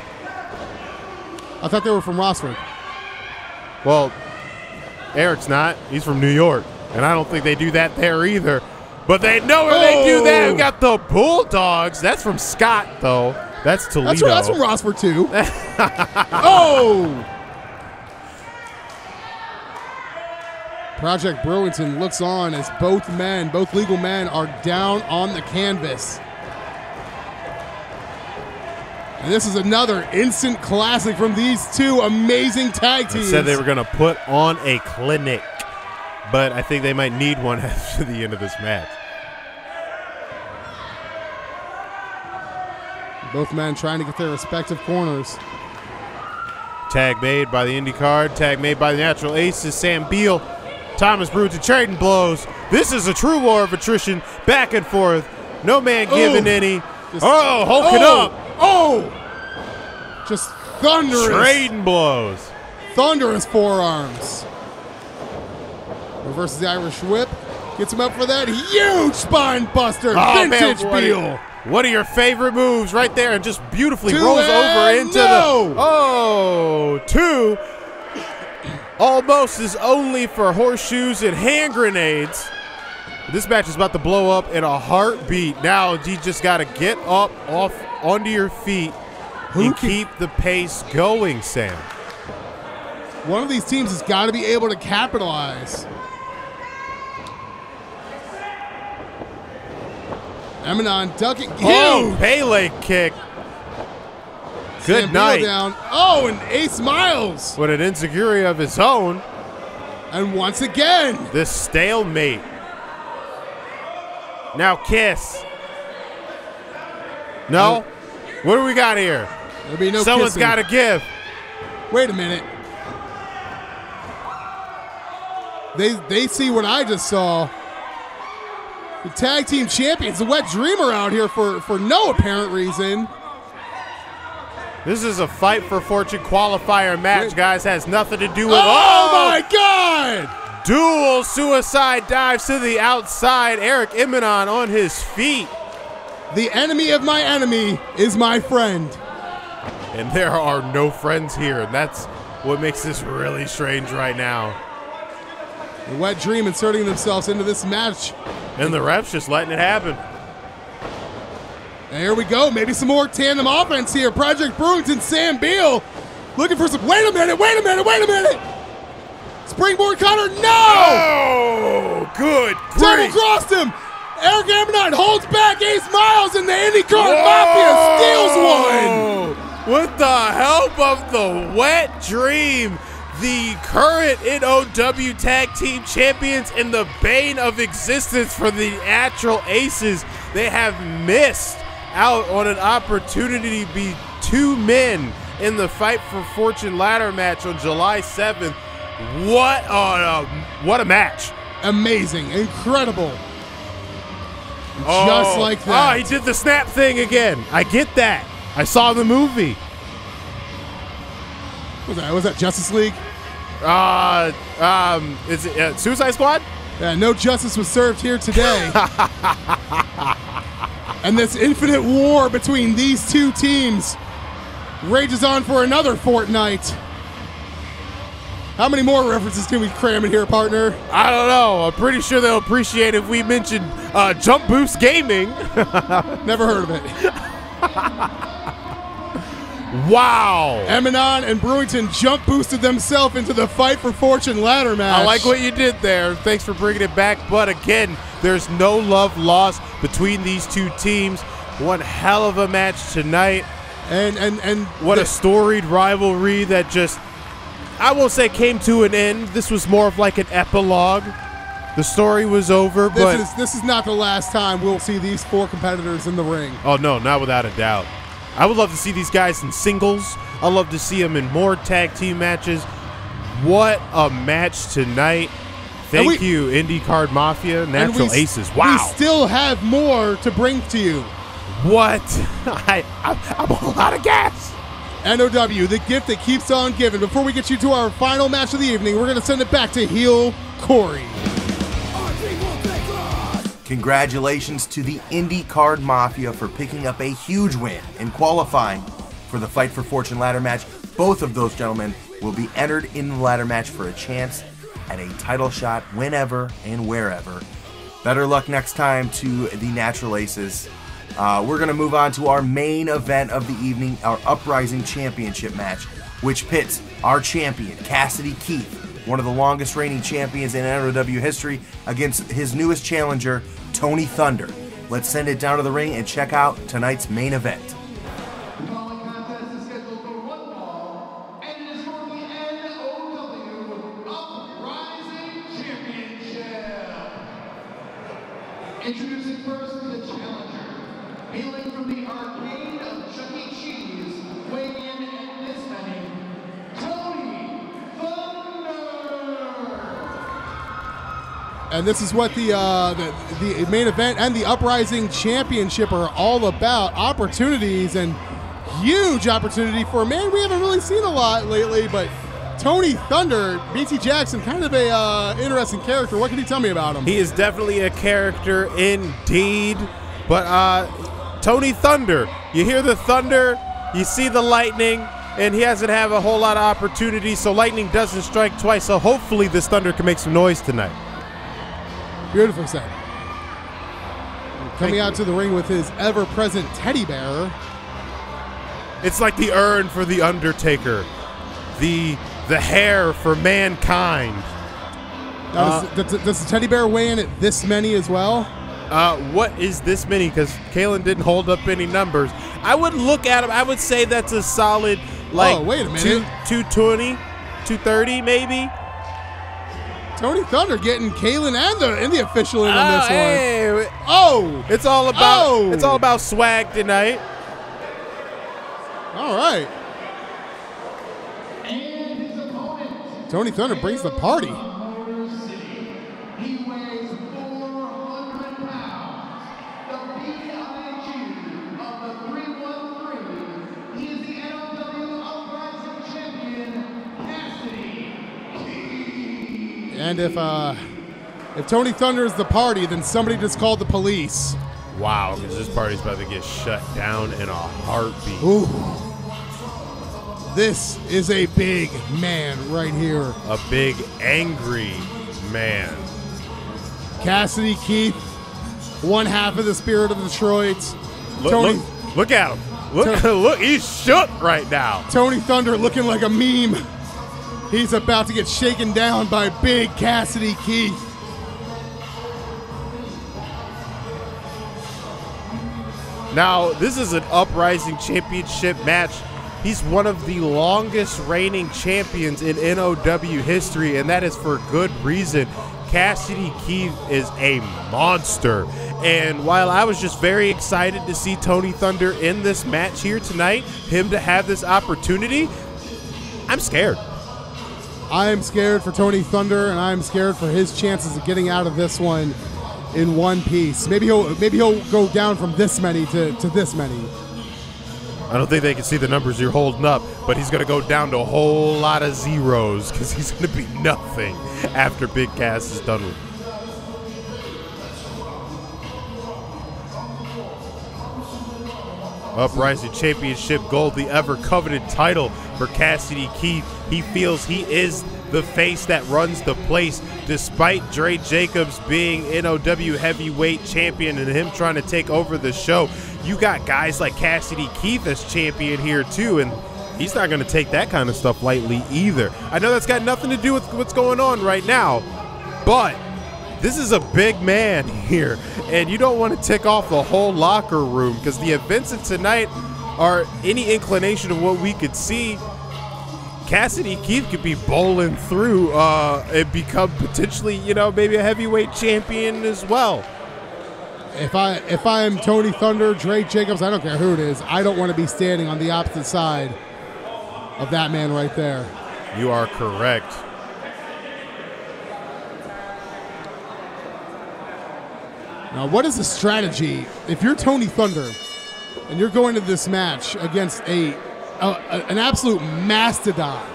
I thought they were from Rossford. Well, Eric's not. He's from New York. And I don't think they do that there either. But they know where they do that. We got the Bulldogs. That's from Scott, though. That's Toledo. That's from Rossford, too. Oh! Project Burlington looks on as both legal men, are down on the canvas. And this is another instant classic from these two amazing tag teams. They said they were going to put on a clinic, but I think they might need one after the end of this match. Both men trying to get their respective corners. Tag made by the Indy card, tag made by the Natural Aces, Sam Beal, Thomas Brutes trading blows. This is a true war of attrition, back and forth. No man giving any. Hulking up. Oh! Just thunderous. Trading blows. Thunderous forearms. Reverses the Irish whip. Gets him up for that huge spine buster. Vintage Beal. One of your favorite moves right there, and just beautifully rolls over into the 2. Almost is only for horseshoes and hand grenades. This match is about to blow up in a heartbeat. Now you just got to get up off onto your feet and keep the pace going, Sam. One of these teams has got to be able to capitalize. EMANON ducking. Oh, Pele kick. Good Sam night. Beal down. Oh, and Ace Miles. With an insecurity of his own. And once again. This stalemate. Now kiss. No? What do we got here? There'll be no Someone's kissing. got to give. Wait a minute. They see what I just saw. The tag team champions, the Wet Dreamer, out here for no apparent reason. This is a fight for fortune qualifier match, guys. Has nothing to do with. Oh my God! Dual suicide dives to the outside. Eric EMANON on his feet. The enemy of my enemy is my friend. And there are no friends here, and that's what makes this really strange right now. The Wet Dream inserting themselves into this match. And the refs just letting it happen. And here we go. Maybe some more tandem offense here. Project Burlington, Sam Beal looking for some. Wait a minute. Springboard cutter. No! Oh, good Double grief. crossed him. Eric EMANON holds back Ace Miles, and the IndyCar Mafia steals one. With the help of the Wet Dream, the current NOW Tag Team Champions and the bane of existence for the Natural Aces, they have missed out on an opportunity to be 2 men in the Fight for Fortune ladder match on July 7th. What a match. Amazing. Incredible. Just like that. Oh, he did the snap thing again. I get that. I saw the movie. Was that Justice League? Is it Suicide Squad? Yeah, no justice was served here today. And this infinite war between these two teams rages on for another fortnight. How many more references can we cram in here, partner? I don't know. I'm pretty sure they'll appreciate if we mention Jump Boost Gaming. Never heard of it. Wow. EMANON and Brewington jump boosted themselves into the Fight for Fortune ladder match. I like what you did there. Thanks for bringing it back. But again, there's no love lost between these two teams. One hell of a match tonight. And what a storied rivalry that just, I won't say came to an end. This was more of like an epilogue. The story was over, but this is not the last time we'll see these four competitors in the ring. Oh no, not without a doubt. I would love to see these guys in singles. I'd love to see them in more tag team matches. What a match tonight. Thank you, IndyCard Mafia, Natural Aces. Wow. We still have more to bring to you. What? I'm all out of gas. NOW, the gift that keeps on giving. Before we get you to our final match of the evening, we're going to send it back to heel Corey. Congratulations to the IndyCard Mafia for picking up a huge win and qualifying for the Fight for Fortune ladder match. Both of those gentlemen will be entered in the ladder match for a chance at a title shot whenever and wherever. Better luck next time to the Natural Aces. We're going to move on to our main event of the evening, our Uprising Championship match, which pits our champion, Cassidy Keith, one of the longest reigning champions in NOW history, against his newest challenger, Tony Thunder. Let's send it down to the ring and check out tonight's main event. The following contest is scheduled for one fall, and it is for the NOW Uprising Championship. Introducing first the challenger, hailing from the arcade of Chuck E. Cheese, weighing in at this many, Tony Thunder. And this is what the main event and the Uprising Championship are all about. Opportunities, and huge opportunity for a man we haven't really seen a lot lately, but Tony Thunder, BT Jackson, kind of a interesting character. What can you tell me about him? He is definitely a character indeed. But Tony Thunder, you hear the thunder, you see the lightning, and he hasn't had a whole lot of opportunities, so lightning doesn't strike twice, so hopefully this thunder can make some noise tonight. Beautifully said. Coming out to the ring with his ever-present teddy bear. It's like the urn for the Undertaker, the hair for mankind. Does the teddy bear weigh in at this many as well? What is this many? Because Kalen didn't hold up any numbers. I would look at him. I would say that's a solid, like, oh, wait a minute. 220, 230 maybe. Tony Thunder getting Kalen and the official in on this hey. one. Oh, It's all about swag tonight. all right. And his opponent, Tony Thunder brings the party. Motor City. He weighs 400 pounds. The BIG of the 313. He is the NOW Uprising Champion, Cassidy Keith. And if Tony Thunder is the party, then somebody just called the police. Wow, because this party's about to get shut down in a heartbeat. Ooh. This is a big man right here. A big, angry man. Cassidy Keith, one half of the Spirit of Detroit. Look at him. Look, he's shook right now. Tony Thunder looking like a meme. He's about to get shaken down by big Cassidy Keith. Now, this is an Uprising Championship match. He's one of the longest reigning champions in NOW history, and that is for good reason. Cassidy Keith is a monster. And while I was just very excited to see Tony Thunder in this match here tonight, him to have this opportunity, I'm scared. I am scared for Tony Thunder, and I am scared for his chances of getting out of this one in one piece. Maybe he'll go down from this many to this many. I don't think they can see the numbers you're holding up, but he's going to go down to a whole lot of zeros because he's going to be nothing after Big Cass is done with. Uprising Championship Gold, the ever-coveted title for Cassidy Keith. He feels he is the face that runs the place, despite Dre Jacobs being NOW Heavyweight Champion and him trying to take over the show. You got guys like Cassidy Keith as champion here too, and he's not going to take that kind of stuff lightly either. I know that's got nothing to do with what's going on right now, but this is a big man here, and you don't want to tick off the whole locker room because the events of tonight are any inclination of what we could see. Cassidy Keith could be bowling through and become potentially, you know, maybe a heavyweight champion as well. If I'm Tony Thunder, Drake Jacobs, I don't care who it is, I don't want to be standing on the opposite side of that man right there. You are correct. Now, what is the strategy if you're Tony Thunder and you're going to this match against an absolute mastodon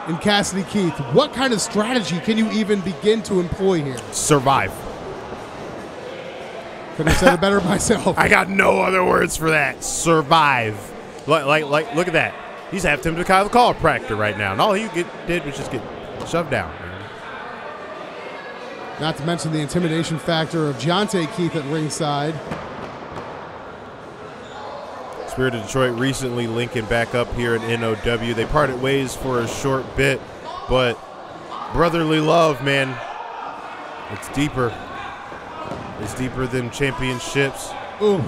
in Cassidy Keith? What kind of strategy can you even begin to employ here? Survive. Couldn't have said it better myself. I got no other words for that. Survive. Like, look at that. He's half tempted to call the chiropractor right now, and all he did was just get shoved down. Not to mention the intimidation factor of Jonte Keith at ringside. Spirit of Detroit recently linking back up here in NOW. They parted ways for a short bit, but brotherly love, man, it's deeper. It's deeper than championships. Ooh.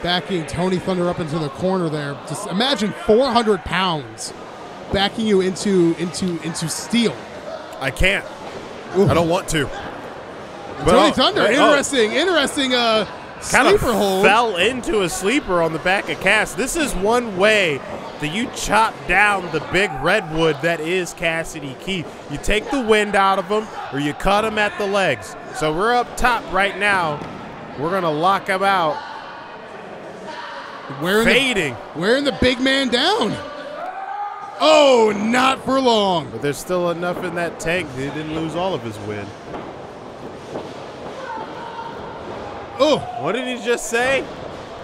Backing Tony Thunder up into the corner there. Just imagine 400 pounds backing you into steel. I can't. Ooh. I don't want to. But Tony Thunder, interesting sleeper hold. Fell into a sleeper on the back of Cass. This is one way that you chop down the big redwood that is Cassidy Keith. You take the wind out of him or you cut him at the legs. So we're up top right now. We're going to lock him out. Fading. Wearing the big man down. Oh, not for long. But there's still enough in that tank. He didn't lose all of his wind. Oh, what did he just say?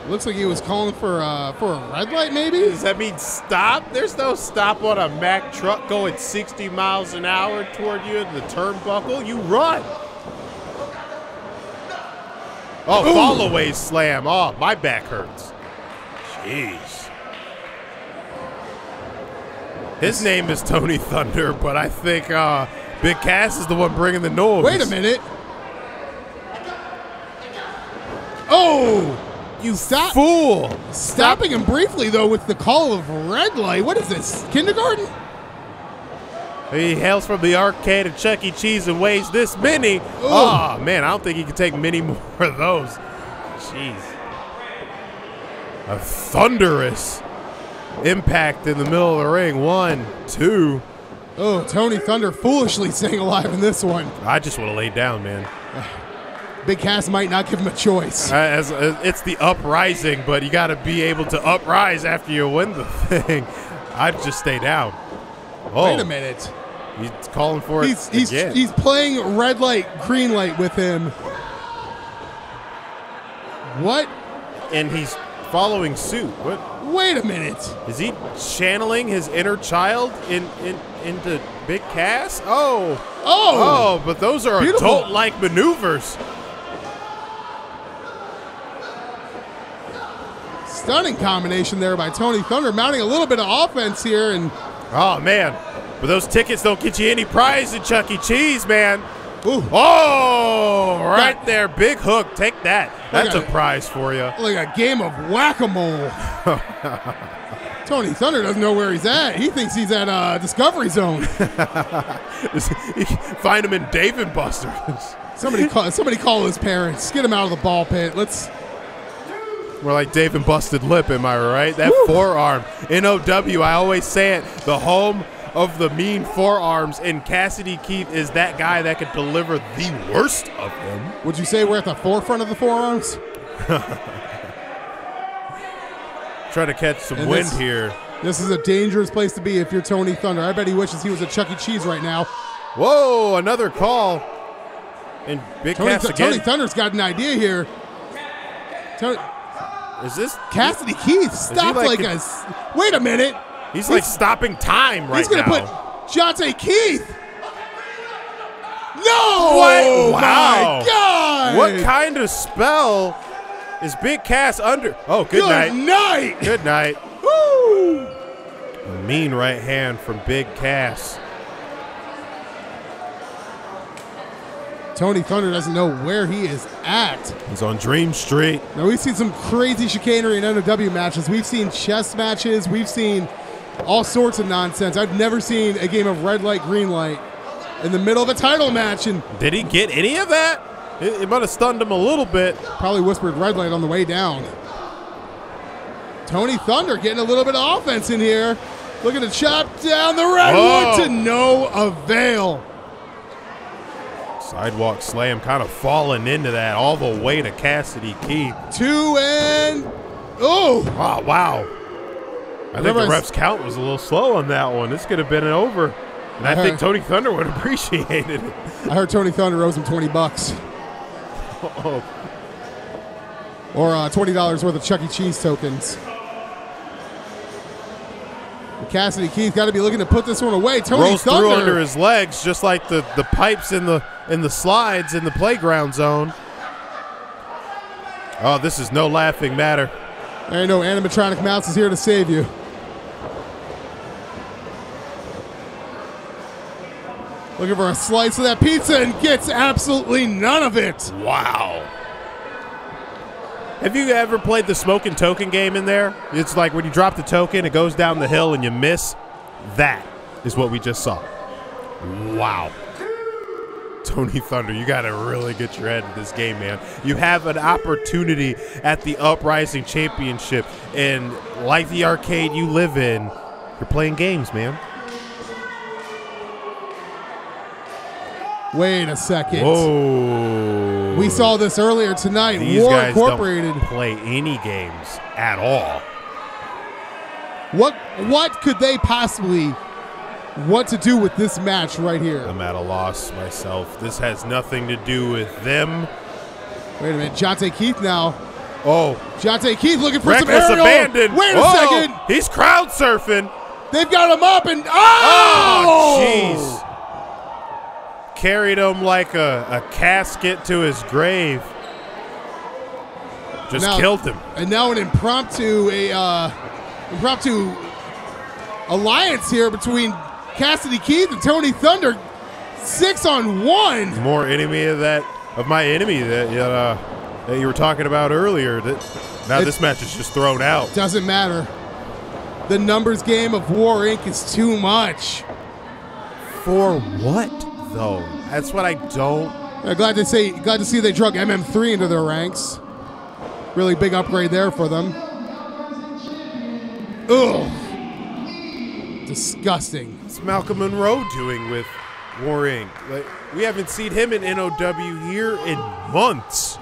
Looks like he was calling for a red light, maybe? Does that mean stop? There's no stop on a Mack truck going 60 miles an hour toward you in the turnbuckle. You run. Oh, ooh. Fall away slam. Oh, my back hurts. Jeez. His name is Tony Thunder, but I think Big Cass is the one bringing the noise. Wait a minute. Oh, you fool. Stopping him briefly, though, with the call of red light. What is this, kindergarten? He hails from the arcade of Chuck E. Cheese and weighs this many. Ooh. Oh, man, I don't think he can take many more of those. Jeez. A thunderous impact in the middle of the ring. 1, 2. Oh, Tony Thunder foolishly staying alive in this one. I just would have laid down, man. Big Cass might not give him a choice. It's the uprising, but you got to be able to uprise after you win the thing. I'd just stay down. Oh, wait a minute. He's calling for it again. He's playing red light, green light with him. What? And he's following suit. What? Wait a minute. Is he channeling his inner child into Big Cass? Oh, but those are adult-like maneuvers. Stunning combination there by Tony Thunder, mounting a little bit of offense here. And oh, man. But those tickets don't get you any prize at Chuck E. Cheese, man. Ooh. Oh, right there. Big hook. Take that. That's a prize for you. Like a game of whack-a-mole. Tony Thunder doesn't know where he's at. He thinks he's at Discovery Zone. Find him in Dave & Buster's. Somebody call his parents. Get him out of the ball pit. We're like Dave and Busted Lip, am I right? That forearm. NOW, I always say it, the home of the mean forearms, and Cassidy Keith is that guy that could deliver the worst of them. Would you say we're at the forefront of the forearms? Try to catch some And wind this- here. This is a dangerous place to be if you're Tony Thunder. I bet he wishes he was at Chuck E. Cheese right now. Whoa, another call. And Big Cass Tony again. Thunder's got an idea here. Is this Cassidy Keith stopped like like a. Wait a minute. He's like stopping time right He's going to now. put Jonte Keith. No! What? Wow. My God! What kind of spell is Big Cass under? Oh, good night. night. Good night. Woo! A mean right hand from Big Cass. Tony Thunder doesn't know where he is at. He's on Dream Street. Now, we've seen some crazy chicanery in NOW matches. We've seen chess matches. We've seen all sorts of nonsense. I've never seen a game of red light, green light in the middle of a title match. And Did he get any of that? It might have stunned him a little bit. probably whispered red light on the way down. Tony Thunder getting a little bit of offense in here. Looking to chop down the redwood Whoa. to no avail. Sidewalk slam kind of falling into that all the way to Cassidy Keith. 2 and oh, Oh, wow. I think the Remember, ref's count was a little slow on that one. This could have been an over. And I think Tony Thunder would have appreciated it. I heard Tony Thunder owes him $20 Oh, or $20 worth of Chuck E. Cheese tokens. Cassidy Keith got to be looking to put this one away. Tony rolls Thunder through under his legs just like the pipes in the slides in the playground zone. Oh, this is no laughing matter. There ain't no animatronic mouse is here to save you. Looking for a slice of that pizza and gets absolutely none of it. Wow. Have you ever played the smoke and token game in there? It's like when you drop the token, it goes down the hill and you miss. That is what we just saw. Wow. Tony Thunder, you got to really get your head in this game, man. You have an opportunity at the Uprising Championship, and like the arcade you live in, you're playing games, man. Wait a second. Whoa. We saw this earlier tonight. These War guys Incorporated. don't play any games at all. What could they possibly want to do with this match right here? I'm at a loss myself. This has nothing to do with them. Wait a minute. Jonte Keith now. Oh, Jonte Keith looking for reckless some aerial. abandon. Wait a Whoa, second. He's crowd surfing. They've got him up and Oh, jeez. Carried him like a casket to his grave. Just Now- killed him. And now an impromptu alliance here between Cassidy Keith and Tony Thunder. 6-on-1. More enemy of my enemy that you were talking about earlier. Now this match is just thrown out. Doesn't matter. The numbers game of War Inc. is too much. For what, though? That's what I don't. Glad to see they drug MM3 into their ranks. Really big upgrade there for them. Ugh. Disgusting. What's Malcolm Monroe doing with War Inc.? Like, we haven't seen him in NOW here in months.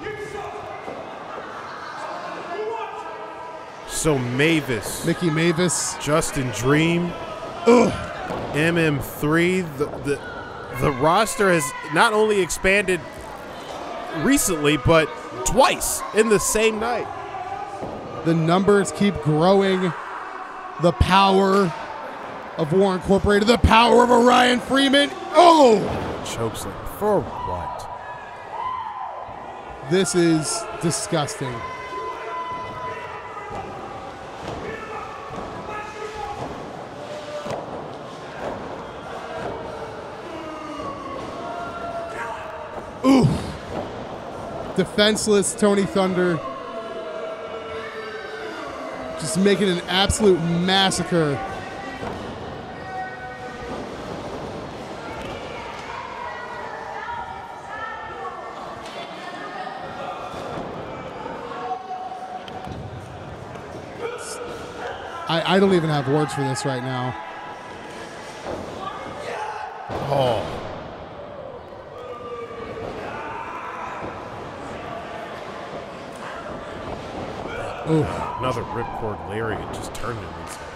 So Mavis, Mickey Mavis. Justin Dream, Ugh. MM3. The roster has not only expanded recently, but twice in the same night. The numbers keep growing. The power of War Incorporated. The power of Orion Freeman. Oh! Chokeslam. For what? This is disgusting. Ooh. Defenseless Tony Thunder. Just making an absolute massacre. I don't even have words for this right now. Oh. Another ripcord lariat just turned him inside.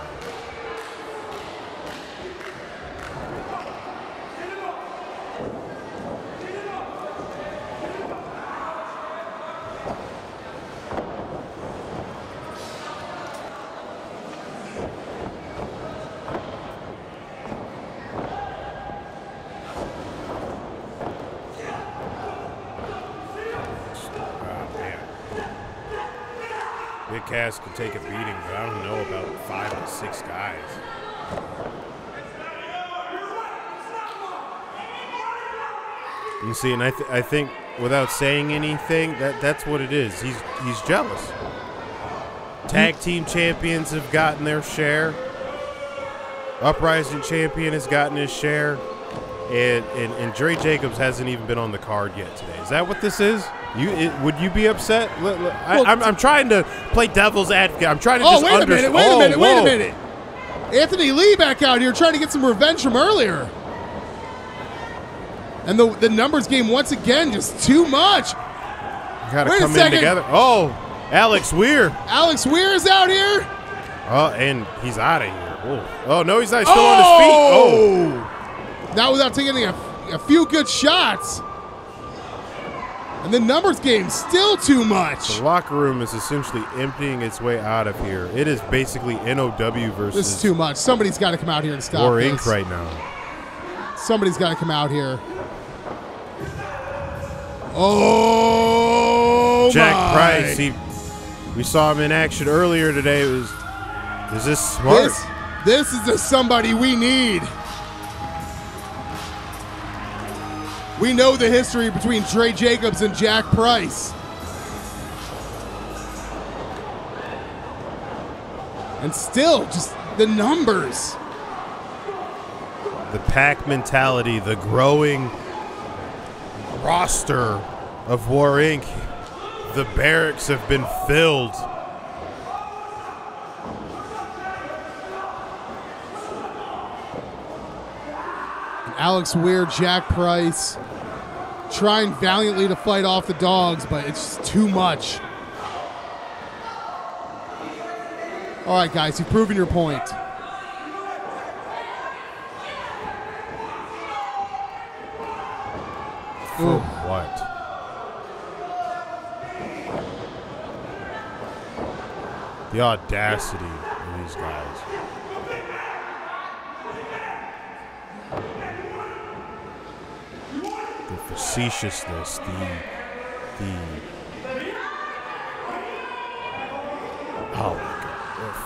Big Cass could take a beating, but I don't know about 5 to 6 guys. You see, and I think without saying anything, that's what it is. He's jealous. Tag team champions have gotten their share. Uprising champion has gotten his share. And Dre Jacobs hasn't even been on the card yet today. Is that what this is? Would you be upset? I'm trying to play devil's advocate. I'm trying to just understand. Wait a minute. Anthony Lee back out here trying to get some revenge from earlier. And the numbers game once again just too much. Got to come in together. Oh, Alex Weir. Alex Weir is out here. Oh, and he's out of here. Oh, no, he's not. Still on his feet. Oh. Now without taking a few good shots. And the numbers game still too much. The locker room is essentially emptying its way out of here. It is basically NOW versus. This is too much. Somebody's got to come out here and stop War this. Inc. right now. Somebody's got to come out here. Oh, Jack Price. We saw him in action earlier today. Is this smart? This is the somebody we need. We know the history between Dre Jacobs and Jack Price. And still, just the numbers. The pack mentality, the growing roster of War Inc. The barracks have been filled. Alex Weir, Jack Price, trying valiantly to fight off the dogs, but it's just too much. All right, guys, you've proven your point. For what? The audacity of these guys. The facetiousness, oh my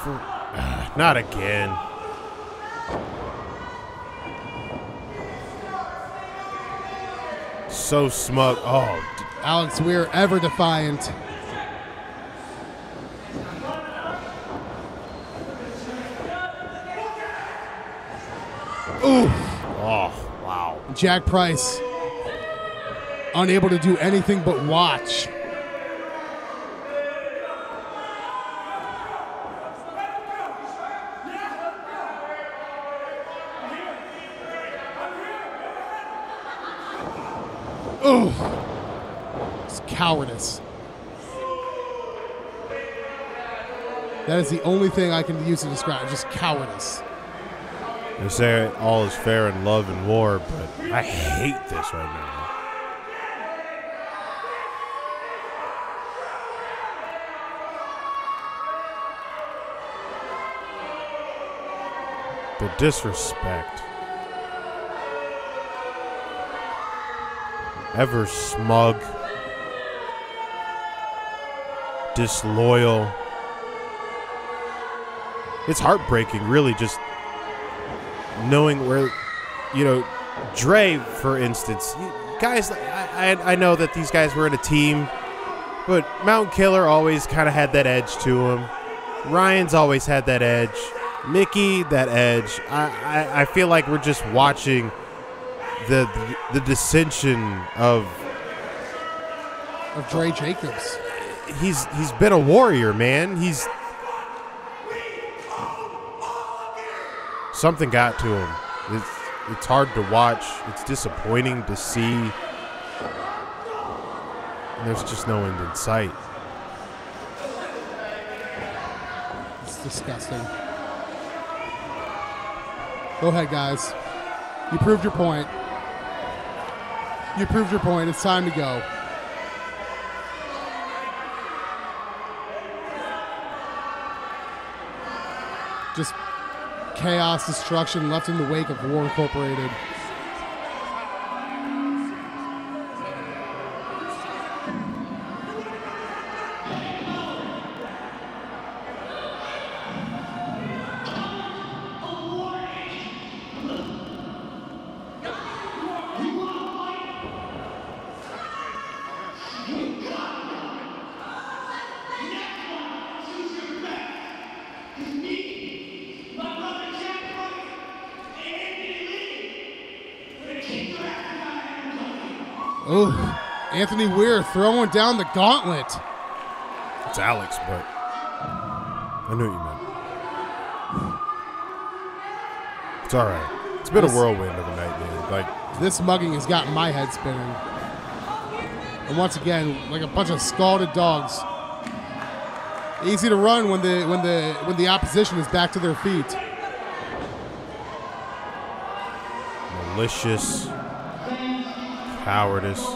God. Not again. So smug. Oh, Alex Weir, ever defiant. Ooh. Oh, wow. Jack Price, unable to do anything but watch. Ooh. It's cowardice. That is the only thing I can use to describe, just cowardice. They say all is fair in love and war, but I hate this right now. The disrespect. Ever smug, disloyal. It's heartbreaking, really, just knowing where, Dre, for instance. Guys, I know that these guys were in a team, but Mountain Killer always kind of had that edge to him. Ryan's always had that edge. Mickey, that edge. I feel like we're just watching the dissension of Dre Jacobs. He's been a warrior, man. Something got to him. It's hard to watch. It's disappointing to see. And there's just no end in sight. disgusting. Go ahead, guys. You proved your point. You proved your point. It's time to go. Just chaos, destruction left in the wake of War Incorporated. Oh, Anthony Weir throwing down the gauntlet. It's Alex, but I knew what you meant. It's all right. It's been a whirlwind of a night, man. Like, this mugging has got my head spinning. And once again, like a bunch of scalded dogs. Easy to run when the opposition is back to their feet. Malicious cowardice.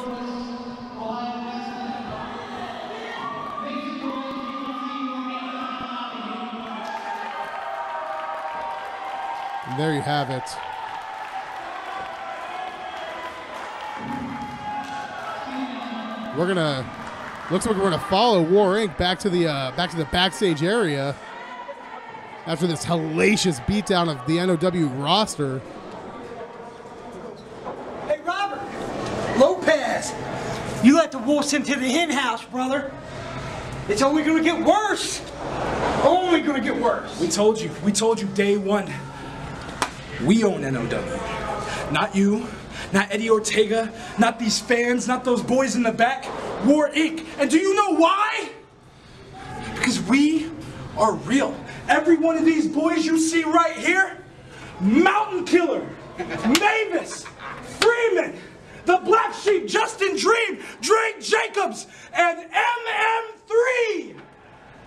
And there you have it. Looks like we're gonna follow War Inc. back to the backstage area after this hellacious beatdown of the NOW roster. Hey, Robert! Lopez! You let the wolves into the hen house, brother. It's only gonna get worse. Only gonna get worse. We told you day one. We own NOW. Not you, not Eddie Ortega, not these fans, not those boys in the back. War Inc. And do you know why? Because we are real. Every one of these boys you see right here, Mountain Killer, Mavis, Freeman, the Black Sheep, Justin Dream, Drake Jacobs, and MM3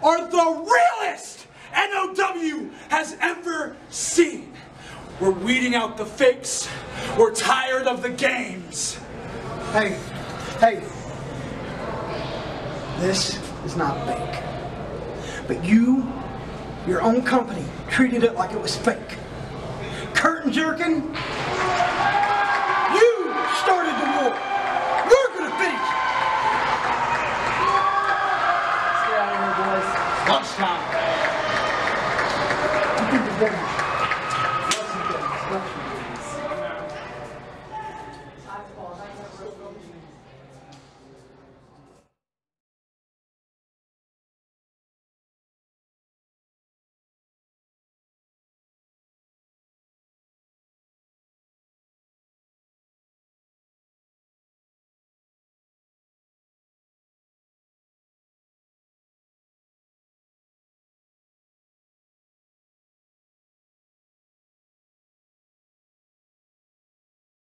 are the realest NOW has ever seen. We're weeding out the fakes. We're tired of the games. Hey. This is not fake. But you, your own company, treated it like it was fake. Curtain jerking,